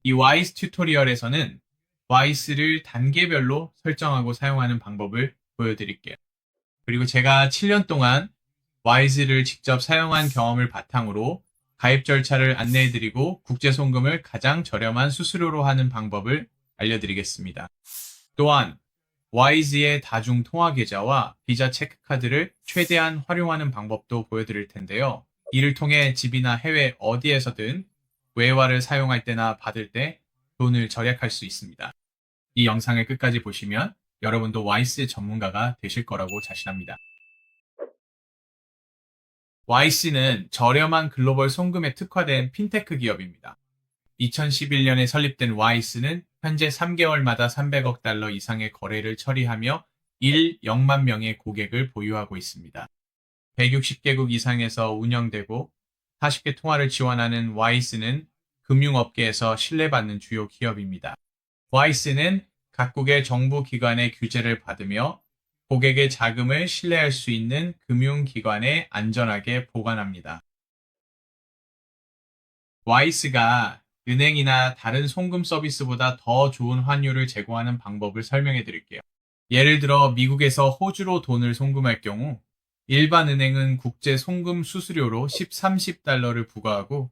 이 와이스 튜토리얼에서는 와이스를 단계별로 설정하고 사용하는 방법을 보여드릴게요. 그리고 제가 7년 동안 와이즈를 직접 사용한 경험을 바탕으로 가입 절차를 안내해드리고 국제송금을 가장 저렴한 수수료로 하는 방법을 알려드리겠습니다. 또한 와이즈의 다중 통화 계좌와 비자 체크카드를 최대한 활용하는 방법도 보여드릴 텐데요. 이를 통해 집이나 해외 어디에서든 외화를 사용할 때나 받을 때 돈을 절약할 수 있습니다. 이 영상을 끝까지 보시면 여러분도 와이스 전문가가 되실 거라고 자신합니다. YC는 저렴한 글로벌 송금에 특화된 핀테크 기업입니다. 2011년에 설립된 YC는 현재 3개월마다 300억 달러 이상의 거래를 처리하며 1,000만 명의 고객을 보유하고 있습니다. 160개국 이상에서 운영되고 40개 통화를 지원하는 YC는 금융업계에서 신뢰받는 주요 기업입니다. YC는 각국의 정부 기관의 규제를 받으며 고객의 자금을 신뢰할 수 있는 금융기관에 안전하게 보관합니다. 와이스가 은행이나 다른 송금 서비스보다 더 좋은 환율을 제공하는 방법을 설명해 드릴게요. 예를 들어 미국에서 호주로 돈을 송금할 경우 일반 은행은 국제 송금 수수료로 30달러를 부과하고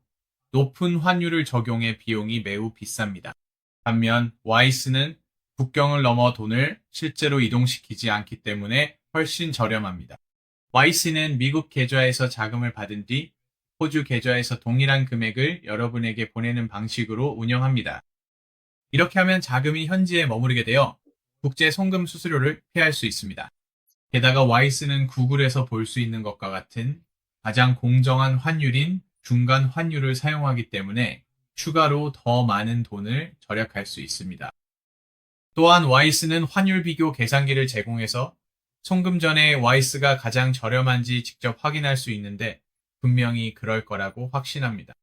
높은 환율을 적용해 비용이 매우 비쌉니다. 반면 와이스는 국경을 넘어 돈을 실제로 이동시키지 않기 때문에 훨씬 저렴합니다. YC는 미국 계좌에서 자금을 받은 뒤 호주 계좌에서 동일한 금액을 여러분에게 보내는 방식으로 운영합니다. 이렇게 하면 자금이 현지에 머무르게 되어 국제 송금 수수료를 피할 수 있습니다. 게다가 YC는 구글에서 볼 수 있는 것과 같은 가장 공정한 환율인 중간 환율을 사용하기 때문에 추가로 더 많은 돈을 절약할 수 있습니다. 또한 와이스는 환율 비교 계산기를 제공해서 송금 전에 와이스가 가장 저렴한지 직접 확인할 수 있는데 분명히 그럴 거라고 확신합니다.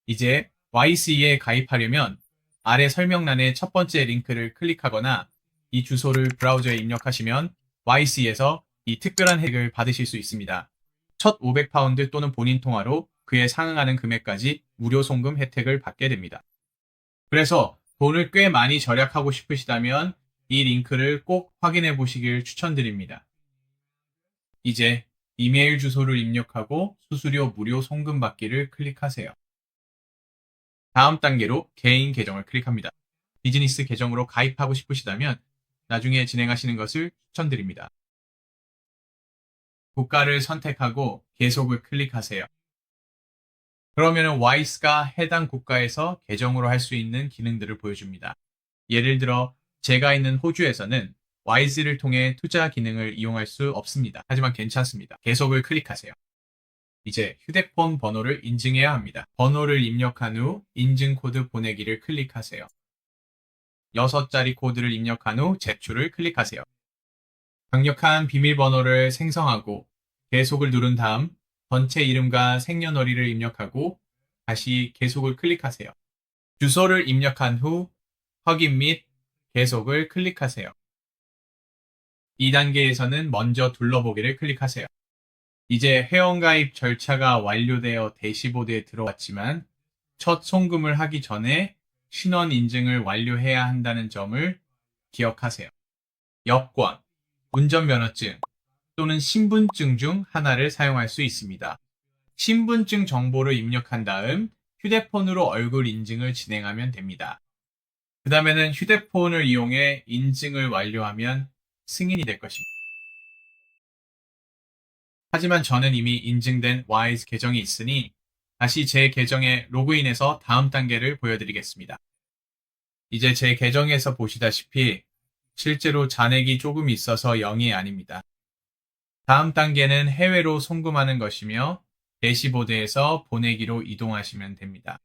이제 YC에 가입하려면 아래 설명란의 첫 번째 링크를 클릭하거나 이 주소를 브라우저에 입력하시면 YC에서 이 특별한 혜택을 받으실 수 있습니다. 첫 500파운드 또는 본인 통화로 그에 상응하는 금액까지 무료 송금 혜택을 받게 됩니다. 그래서 돈을 꽤 많이 절약하고 싶으시다면 이 링크를 꼭 확인해 보시길 추천드립니다. 이제 이메일 주소를 입력하고 수수료 무료 송금 받기를 클릭하세요. 다음 단계로 개인 계정을 클릭합니다. 비즈니스 계정으로 가입하고 싶으시다면 나중에 진행하시는 것을 추천드립니다. 국가를 선택하고 계속을 클릭하세요. 그러면 와이스가 해당 국가에서 계정으로 할 수 있는 기능들을 보여줍니다. 예를 들어 제가 있는 호주에서는 와이즈를 통해 투자 기능을 이용할 수 없습니다. 하지만 괜찮습니다. 계속을 클릭하세요. 이제 휴대폰 번호를 인증해야 합니다. 번호를 입력한 후 인증 코드 보내기를 클릭하세요. 6자리 코드를 입력한 후 제출을 클릭하세요. 강력한 비밀번호를 생성하고 계속을 누른 다음 전체 이름과 생년월일을 입력하고 다시 계속을 클릭하세요. 주소를 입력한 후 확인 및 계속을 클릭하세요. 2단계에서는 먼저 둘러보기를 클릭하세요. 이제 회원가입 절차가 완료되어 대시보드에 들어왔지만 첫 송금을 하기 전에 신원 인증을 완료해야 한다는 점을 기억하세요. 여권, 운전면허증 또는 신분증 중 하나를 사용할 수 있습니다. 신분증 정보를 입력한 다음 휴대폰으로 얼굴 인증을 진행하면 됩니다. 그 다음에는 휴대폰을 이용해 인증을 완료하면 승인이 될 것입니다. 하지만 저는 이미 인증된 와이즈 계정이 있으니 다시 제 계정에 로그인해서 다음 단계를 보여드리겠습니다. 이제 제 계정에서 보시다시피 실제로 잔액이 조금 있어서 0이 아닙니다. 다음 단계는 해외로 송금하는 것이며 대시보드에서 보내기로 이동하시면 됩니다.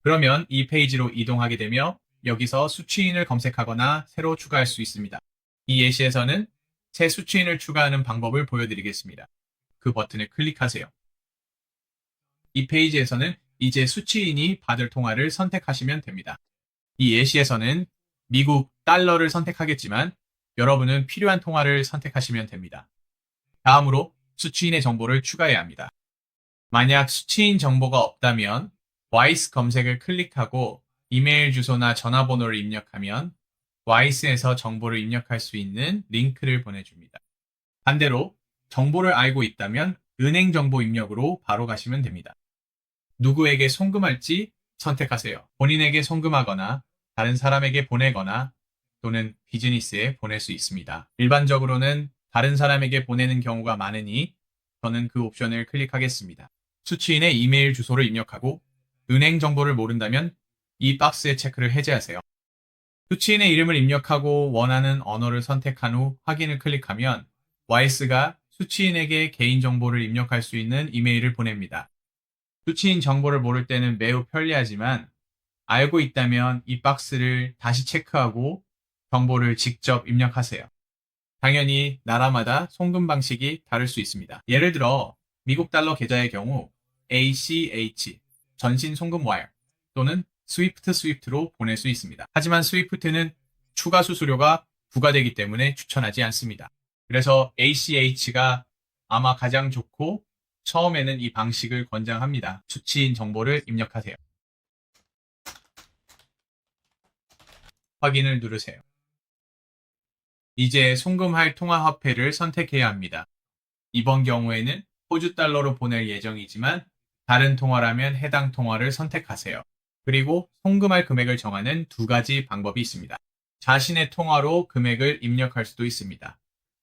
그러면 이 페이지로 이동하게 되며 여기서 수취인을 검색하거나 새로 추가할 수 있습니다. 이 예시에서는 새 수취인을 추가하는 방법을 보여드리겠습니다. 그 버튼을 클릭하세요. 이 페이지에서는 이제 수취인이 받을 통화를 선택하시면 됩니다. 이 예시에서는 미국 달러를 선택하겠지만 여러분은 필요한 통화를 선택하시면 됩니다. 다음으로 수취인의 정보를 추가해야 합니다. 만약 수취인 정보가 없다면 와이스 검색을 클릭하고 이메일 주소나 전화번호를 입력하면 와이스에서 정보를 입력할 수 있는 링크를 보내줍니다. 반대로 정보를 알고 있다면 은행 정보 입력으로 바로 가시면 됩니다. 누구에게 송금할지 선택하세요. 본인에게 송금하거나 다른 사람에게 보내거나 또는 비즈니스에 보낼 수 있습니다. 일반적으로는 다른 사람에게 보내는 경우가 많으니 저는 그 옵션을 클릭하겠습니다. 수취인의 이메일 주소를 입력하고 은행 정보를 모른다면 이 박스의 체크를 해제하세요. 수취인의 이름을 입력하고 원하는 언어를 선택한 후 확인을 클릭하면 와이스가 수취인에게 개인정보를 입력할 수 있는 이메일을 보냅니다. 수취인 정보를 모를 때는 매우 편리하지만 알고 있다면 이 박스를 다시 체크하고 정보를 직접 입력하세요. 당연히 나라마다 송금 방식이 다를 수 있습니다. 예를 들어 미국 달러 계좌의 경우 ACH, 전신 송금 와이어 또는 스위프트로 보낼 수 있습니다. 하지만 스위프트는 추가 수수료가 부과되기 때문에 추천하지 않습니다. 그래서 ACH가 아마 가장 좋고 처음에는 이 방식을 권장합니다. 수취인 정보를 입력하세요. 확인을 누르세요. 이제 송금할 통화화폐를 선택해야 합니다. 이번 경우에는 호주 달러로 보낼 예정이지만 다른 통화라면 해당 통화를 선택하세요. 그리고 송금할 금액을 정하는 두 가지 방법이 있습니다. 자신의 통화로 금액을 입력할 수도 있습니다.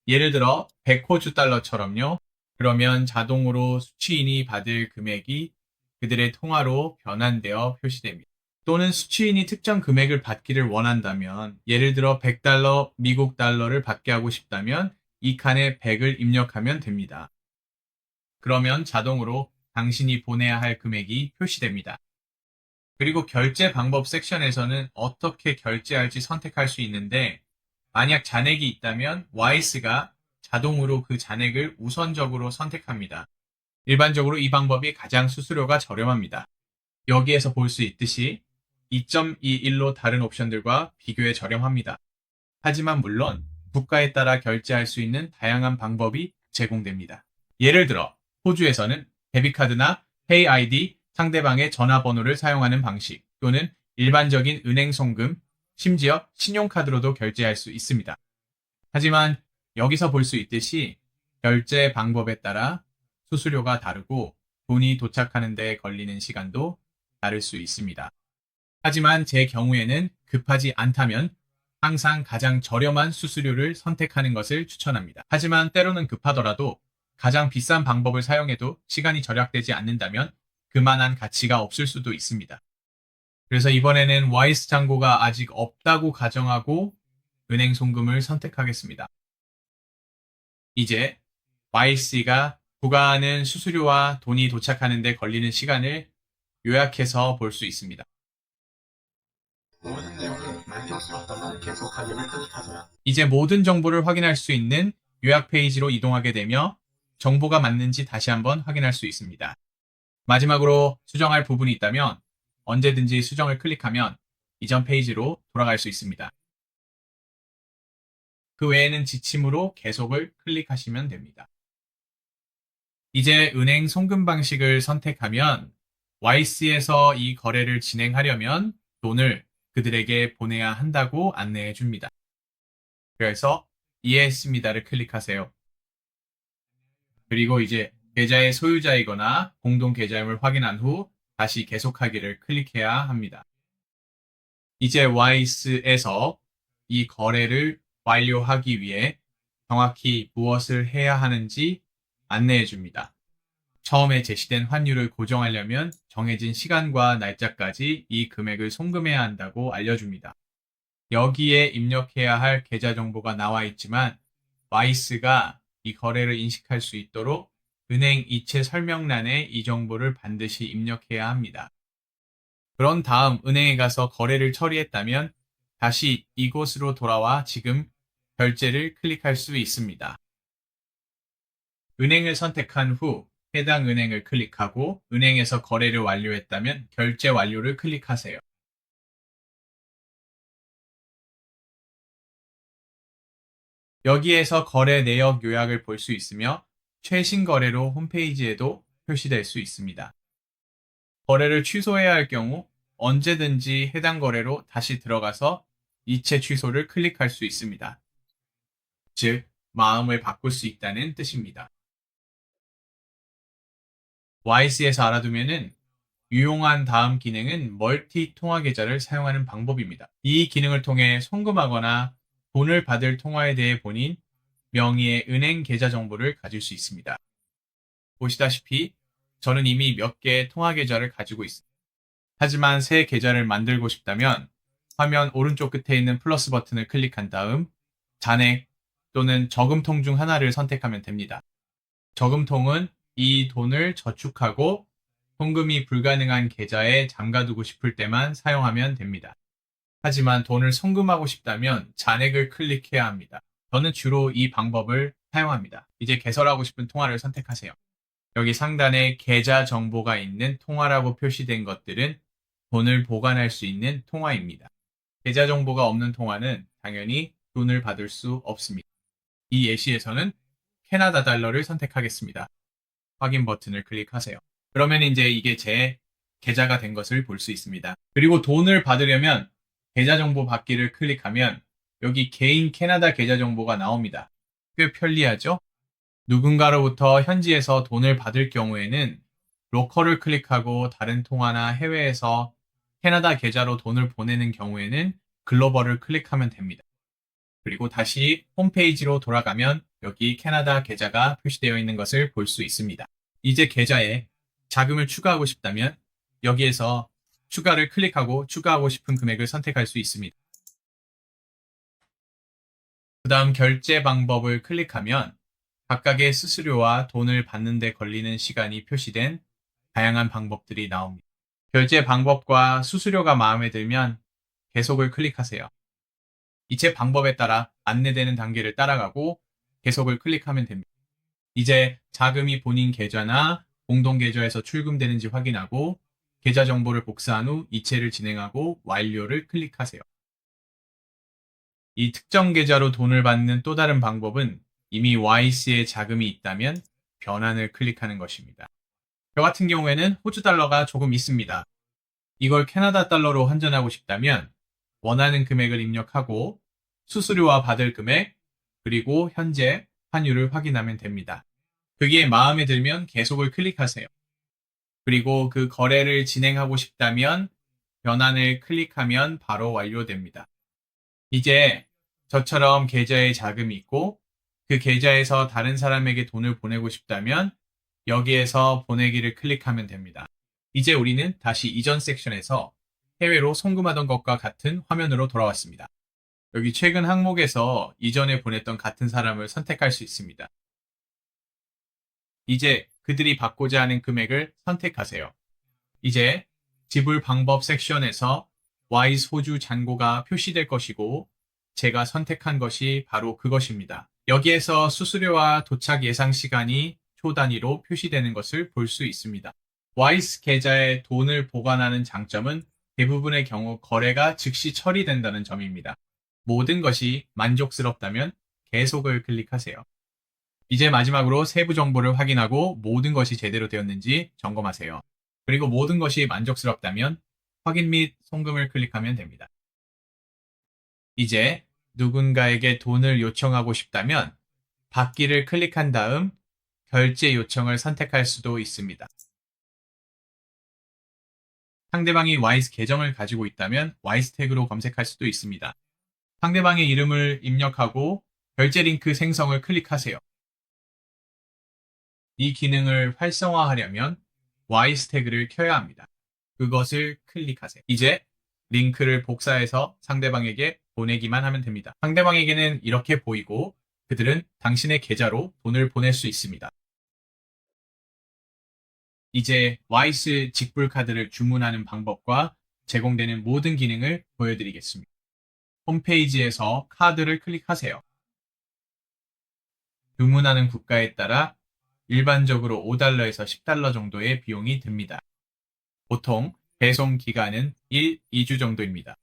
예를 들어 100호주 달러처럼요. 그러면 자동으로 수취인이 받을 금액이 그들의 통화로 변환되어 표시됩니다. 또는 수취인이 특정 금액을 받기를 원한다면 예를 들어 100달러 미국 달러를 받게 하고 싶다면 이 칸에 100을 입력하면 됩니다. 그러면 자동으로 당신이 보내야 할 금액이 표시됩니다. 그리고 결제 방법 섹션에서는 어떻게 결제할지 선택할 수 있는데 만약 잔액이 있다면 와이스가 자동으로 그 잔액을 우선적으로 선택합니다. 일반적으로 이 방법이 가장 수수료가 저렴합니다. 여기에서 볼 수 있듯이 2.21로 다른 옵션들과 비교해 저렴합니다. 하지만 물론 국가에 따라 결제할 수 있는 다양한 방법이 제공됩니다. 예를 들어 호주에서는 데비카드나 페이 아이디, 상대방의 전화번호를 사용하는 방식 또는 일반적인 은행 송금, 심지어 신용카드로도 결제할 수 있습니다. 하지만 여기서 볼 수 있듯이 결제 방법에 따라 수수료가 다르고 돈이 도착하는 데 걸리는 시간도 다를 수 있습니다. 하지만 제 경우에는 급하지 않다면 항상 가장 저렴한 수수료를 선택하는 것을 추천합니다. 하지만 때로는 급하더라도 가장 비싼 방법을 사용해도 시간이 절약되지 않는다면 그만한 가치가 없을 수도 있습니다. 그래서 이번에는 와이스 잔고가 아직 없다고 가정하고 은행 송금을 선택하겠습니다. 이제 YC가 부과하는 수수료와 돈이 도착하는 데 걸리는 시간을 요약해서 볼 수 있습니다. 모든 내용이 만족스럽다면 계속 확인을 클릭하세요. 이제 모든 정보를 확인할 수 있는 요약 페이지로 이동하게 되며 정보가 맞는지 다시 한번 확인할 수 있습니다. 마지막으로 수정할 부분이 있다면 언제든지 수정을 클릭하면 이전 페이지로 돌아갈 수 있습니다. 그 외에는 지침으로 계속을 클릭하시면 됩니다. 이제 은행 송금 방식을 선택하면 YC에서 이 거래를 진행하려면 돈을 그들에게 보내야 한다고 안내해 줍니다. 그래서 이해했습니다를 클릭하세요. 그리고 이제 계좌의 소유자이거나 공동 계좌임을 확인한 후 다시 계속하기를 클릭해야 합니다. 이제 와이스에서 이 거래를 완료하기 위해 정확히 무엇을 해야 하는지 안내해 줍니다. 처음에 제시된 환율을 고정하려면 정해진 시간과 날짜까지 이 금액을 송금해야 한다고 알려줍니다. 여기에 입력해야 할 계좌 정보가 나와 있지만 와이스가 이 거래를 인식할 수 있도록 은행 이체 설명란에 이 정보를 반드시 입력해야 합니다. 그런 다음 은행에 가서 거래를 처리했다면 다시 이곳으로 돌아와 지금 결제를 클릭할 수 있습니다. 은행을 선택한 후 해당 은행을 클릭하고 은행에서 거래를 완료했다면 결제 완료를 클릭하세요. 여기에서 거래 내역 요약을 볼 수 있으며 최신 거래로 홈페이지에도 표시될 수 있습니다. 거래를 취소해야 할 경우 언제든지 해당 거래로 다시 들어가서 이체 취소를 클릭할 수 있습니다. 즉, 마음을 바꿀 수 있다는 뜻입니다. YC에서 알아두면은 유용한 다음 기능은 멀티 통화 계좌를 사용하는 방법입니다. 이 기능을 통해 송금하거나 돈을 받을 통화에 대해 본인 명의의 은행 계좌 정보를 가질 수 있습니다. 보시다시피 저는 이미 몇 개의 통화 계좌를 가지고 있습니다. 하지만 새 계좌를 만들고 싶다면 화면 오른쪽 끝에 있는 플러스 버튼을 클릭한 다음 잔액 또는 저금통 중 하나를 선택하면 됩니다. 저금통은 이 돈을 저축하고 송금이 불가능한 계좌에 잠가두고 싶을 때만 사용하면 됩니다. 하지만 돈을 송금하고 싶다면 잔액을 클릭해야 합니다. 저는 주로 이 방법을 사용합니다. 이제 개설하고 싶은 통화를 선택하세요. 여기 상단에 계좌 정보가 있는 통화라고 표시된 것들은 돈을 보관할 수 있는 통화입니다. 계좌 정보가 없는 통화는 당연히 돈을 받을 수 없습니다. 이 예시에서는 캐나다 달러를 선택하겠습니다. 확인 버튼을 클릭하세요. 그러면 이제 이게 제 계좌가 된 것을 볼 수 있습니다. 그리고 돈을 받으려면 계좌 정보 받기를 클릭하면 여기 개인 캐나다 계좌 정보가 나옵니다. 꽤 편리하죠? 누군가로부터 현지에서 돈을 받을 경우에는 로컬을 클릭하고 다른 통화나 해외에서 캐나다 계좌로 돈을 보내는 경우에는 글로벌을 클릭하면 됩니다. 그리고 다시 홈페이지로 돌아가면 여기 캐나다 계좌가 표시되어 있는 것을 볼 수 있습니다. 이제 계좌에 자금을 추가하고 싶다면 여기에서 추가를 클릭하고 추가하고 싶은 금액을 선택할 수 있습니다. 그 다음 결제 방법을 클릭하면 각각의 수수료와 돈을 받는 데 걸리는 시간이 표시된 다양한 방법들이 나옵니다. 결제 방법과 수수료가 마음에 들면 계속을 클릭하세요. 이체 방법에 따라 안내되는 단계를 따라가고 계속을 클릭하면 됩니다. 이제 자금이 본인 계좌나 공동 계좌에서 출금되는지 확인하고 계좌 정보를 복사한 후 이체를 진행하고 완료를 클릭하세요. 이 특정 계좌로 돈을 받는 또 다른 방법은 이미 YC에 자금이 있다면 변환을 클릭하는 것입니다. 저 같은 경우에는 호주 달러가 조금 있습니다. 이걸 캐나다 달러로 환전하고 싶다면 원하는 금액을 입력하고 수수료와 받을 금액, 그리고 현재 환율을 확인하면 됩니다. 그게 마음에 들면 계속을 클릭하세요. 그리고 그 거래를 진행하고 싶다면 변환을 클릭하면 바로 완료됩니다. 이제 저처럼 계좌에 자금이 있고 그 계좌에서 다른 사람에게 돈을 보내고 싶다면 여기에서 보내기를 클릭하면 됩니다. 이제 우리는 다시 이전 섹션에서 해외로 송금하던 것과 같은 화면으로 돌아왔습니다. 여기 최근 항목에서 이전에 보냈던 같은 사람을 선택할 수 있습니다. 이제 그들이 받고자 하는 금액을 선택하세요. 이제 지불 방법 섹션에서 와이스 호주 잔고가 표시될 것이고 제가 선택한 것이 바로 그것입니다. 여기에서 수수료와 도착 예상 시간이 초 단위로 표시되는 것을 볼 수 있습니다. 와이스 계좌에 돈을 보관하는 장점은 대부분의 경우 거래가 즉시 처리된다는 점입니다. 모든 것이 만족스럽다면 계속을 클릭하세요. 이제 마지막으로 세부 정보를 확인하고 모든 것이 제대로 되었는지 점검하세요. 그리고 모든 것이 만족스럽다면 확인 및 송금을 클릭하면 됩니다. 이제 누군가에게 돈을 요청하고 싶다면 받기를 클릭한 다음 결제 요청을 선택할 수도 있습니다. 상대방이 와이스 계정을 가지고 있다면 와이스 태그로 검색할 수도 있습니다. 상대방의 이름을 입력하고 결제 링크 생성을 클릭하세요. 이 기능을 활성화하려면 와이스 태그를 켜야 합니다. 그것을 클릭하세요. 이제 링크를 복사해서 상대방에게 보내기만 하면 됩니다. 상대방에게는 이렇게 보이고 그들은 당신의 계좌로 돈을 보낼 수 있습니다. 이제 와이스 직불 카드를 주문하는 방법과 제공되는 모든 기능을 보여드리겠습니다. 홈페이지에서 카드를 클릭하세요. 주문하는 국가에 따라 일반적으로 $5에서 $10 정도의 비용이 듭니다. 보통 배송 기간은 1, 2주 정도입니다.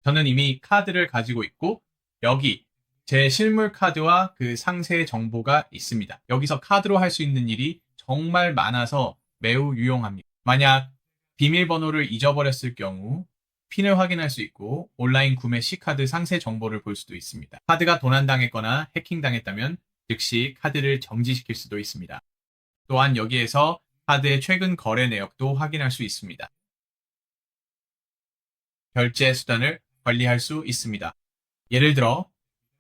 저는 이미 카드를 가지고 있고 여기 제 실물 카드와 그 상세 정보가 있습니다. 여기서 카드로 할 수 있는 일이 정말 많아서 매우 유용합니다. 만약 비밀번호를 잊어버렸을 경우 핀을 확인할 수 있고 온라인 구매 C카드 상세 정보를 볼 수도 있습니다. 카드가 도난당했거나 해킹당했다면 즉시 카드를 정지시킬 수도 있습니다. 또한 여기에서 카드의 최근 거래 내역도 확인할 수 있습니다. 결제 수단을 관리할 수 있습니다. 예를 들어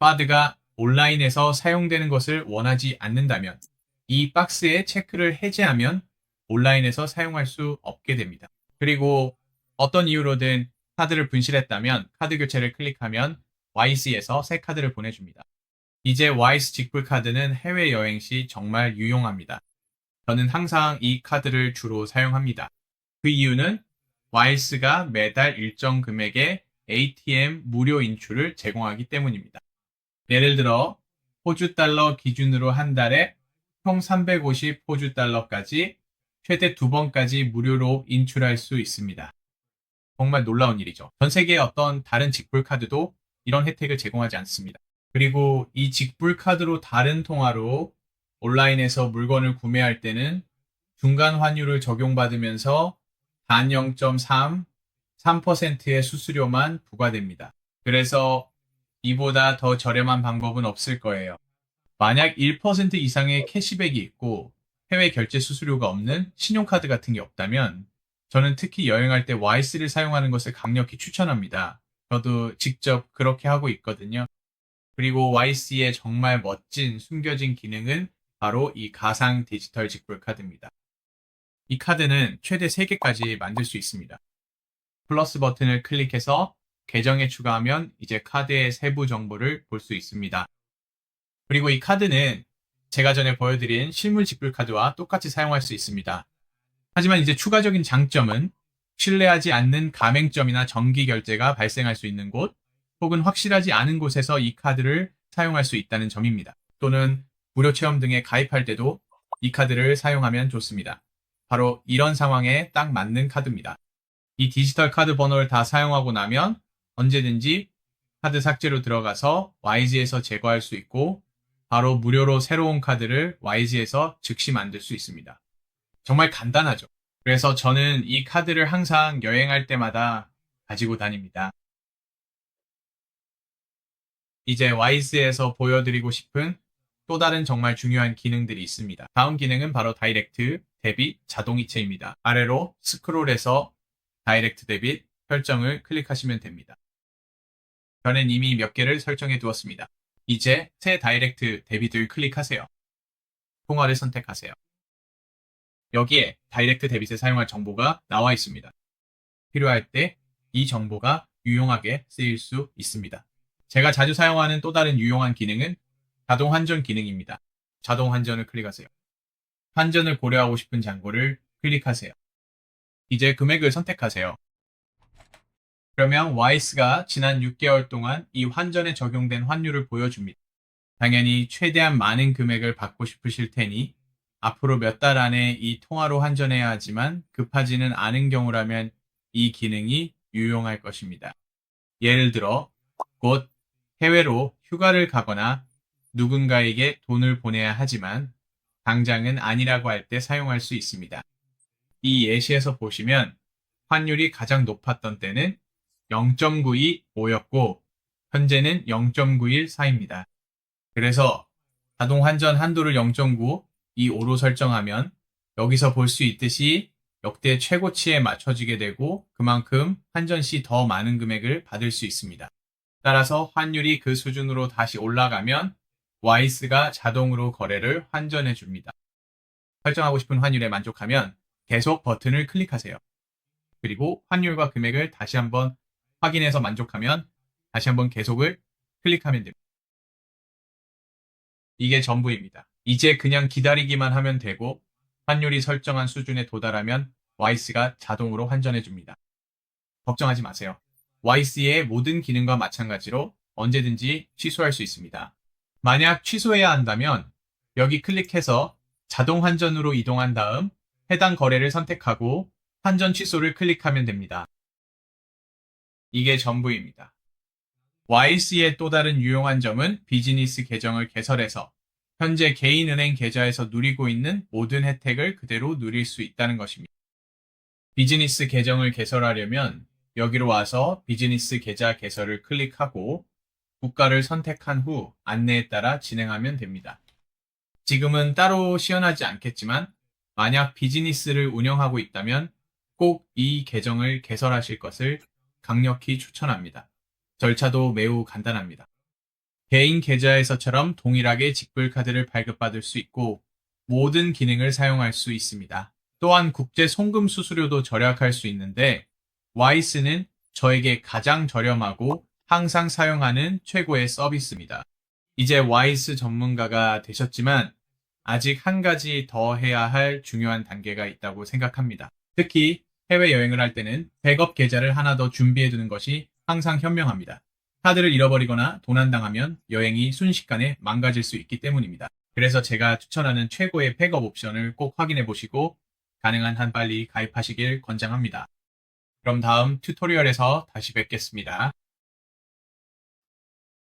카드가 온라인에서 사용되는 것을 원하지 않는다면 이 박스에 체크를 해제하면 온라인에서 사용할 수 없게 됩니다. 그리고 어떤 이유로든 카드를 분실했다면 카드 교체를 클릭하면 YC에서 새 카드를 보내줍니다. 이제 YC 직불 카드는 해외여행 시 정말 유용합니다. 저는 항상 이 카드를 주로 사용합니다. 그 이유는 YC가 매달 일정 금액의 ATM 무료 인출을 제공하기 때문입니다. 예를 들어 호주 달러 기준으로 한 달에 총 350 호주 달러까지 최대 2번까지 무료로 인출할 수 있습니다. 정말 놀라운 일이죠. 전 세계의 어떤 다른 직불 카드도 이런 혜택을 제공하지 않습니다. 그리고 이 직불 카드로 다른 통화로 온라인에서 물건을 구매할 때는 중간 환율을 적용받으면서 단 0.3, 3%의 수수료만 부과됩니다. 그래서 이보다 더 저렴한 방법은 없을 거예요. 만약 1% 이상의 캐시백이 있고 해외 결제 수수료가 없는 신용카드 같은 게 없다면 저는 특히 여행할 때 YC를 사용하는 것을 강력히 추천합니다. 저도 직접 그렇게 하고 있거든요. 그리고 YC의 정말 멋진 숨겨진 기능은 바로 이 가상 디지털 직불 카드입니다. 이 카드는 최대 3개까지 만들 수 있습니다. 플러스 버튼을 클릭해서 계정에 추가하면 이제 카드의 세부 정보를 볼 수 있습니다. 그리고 이 카드는 제가 전에 보여드린 실물 직불 카드와 똑같이 사용할 수 있습니다. 하지만 이제 추가적인 장점은 신뢰하지 않는 가맹점이나 정기 결제가 발생할 수 있는 곳 혹은 확실하지 않은 곳에서 이 카드를 사용할 수 있다는 점입니다. 또는 무료 체험 등에 가입할 때도 이 카드를 사용하면 좋습니다. 바로 이런 상황에 딱 맞는 카드입니다. 이 디지털 카드 번호를 다 사용하고 나면 언제든지 카드 삭제로 들어가서 YG에서 제거할 수 있고 바로 무료로 새로운 카드를 YG에서 즉시 만들 수 있습니다. 정말 간단하죠. 그래서 저는 이 카드를 항상 여행할 때마다 가지고 다닙니다. 이제 YG에서 보여드리고 싶은 또 다른 정말 중요한 기능들이 있습니다. 다음 기능은 바로 다이렉트 데빗 자동이체입니다. 아래로 스크롤해서 다이렉트 데빗 설정을 클릭하시면 됩니다. 저는 이미 몇 개를 설정해 두었습니다. 이제 새 다이렉트 데빗을 클릭하세요. 통화를 선택하세요. 여기에 다이렉트 데빗에 사용할 정보가 나와 있습니다. 필요할 때 이 정보가 유용하게 쓰일 수 있습니다. 제가 자주 사용하는 또 다른 유용한 기능은 자동 환전 기능입니다. 자동 환전을 클릭하세요. 환전을 고려하고 싶은 잔고를 클릭하세요. 이제 금액을 선택하세요. 그러면 YS가 지난 6개월 동안 이 환전에 적용된 환율을 보여줍니다. 당연히 최대한 많은 금액을 받고 싶으실 테니 앞으로 몇 달 안에 이 통화로 환전해야 하지만 급하지는 않은 경우라면 이 기능이 유용할 것입니다. 예를 들어 곧 해외로 휴가를 가거나 누군가에게 돈을 보내야 하지만 당장은 아니라고 할 때 사용할 수 있습니다. 이 예시에서 보시면 환율이 가장 높았던 때는 0.925였고 현재는 0.914입니다. 그래서 자동 환전 한도를 0.925로 설정하면 여기서 볼 수 있듯이 역대 최고치에 맞춰지게 되고 그만큼 환전 시 더 많은 금액을 받을 수 있습니다. 따라서 환율이 그 수준으로 다시 올라가면 YS가 자동으로 거래를 환전해 줍니다. 설정하고 싶은 환율에 만족하면 계속 버튼을 클릭하세요. 그리고 환율과 금액을 다시 한번 확인해서 만족하면 다시 한번 계속을 클릭하면 됩니다. 이게 전부입니다. 이제 그냥 기다리기만 하면 되고 환율이 설정한 수준에 도달하면 YC가 자동으로 환전해 줍니다. 걱정하지 마세요. YC의 모든 기능과 마찬가지로 언제든지 취소할 수 있습니다. 만약 취소해야 한다면 여기 클릭해서 자동 환전으로 이동한 다음 해당 거래를 선택하고 환전 취소를 클릭하면 됩니다. 이게 전부입니다. YC의 또 다른 유용한 점은 비즈니스 계정을 개설해서 현재 개인은행 계좌에서 누리고 있는 모든 혜택을 그대로 누릴 수 있다는 것입니다. 비즈니스 계정을 개설하려면 여기로 와서 비즈니스 계좌 개설을 클릭하고 국가를 선택한 후 안내에 따라 진행하면 됩니다. 지금은 따로 시연하지 않겠지만 만약 비즈니스를 운영하고 있다면 꼭 이 계정을 개설하실 것을 강력히 추천합니다. 절차도 매우 간단합니다. 개인 계좌에서처럼 동일하게 직불카드를 발급받을 수 있고 모든 기능을 사용할 수 있습니다. 또한 국제 송금 수수료도 절약할 수 있는데 와이스는 저에게 가장 저렴하고 항상 사용하는 최고의 서비스입니다. 이제 와이스 전문가가 되셨지만 아직 한 가지 더 해야 할 중요한 단계가 있다고 생각합니다. 특히 해외여행을 할 때는 백업 계좌를 하나 더 준비해 두는 것이 항상 현명합니다. 카드를 잃어버리거나 도난당하면 여행이 순식간에 망가질 수 있기 때문입니다. 그래서 제가 추천하는 최고의 백업 옵션을 꼭 확인해 보시고 가능한 한 빨리 가입하시길 권장합니다. 그럼 다음 튜토리얼에서 다시 뵙겠습니다.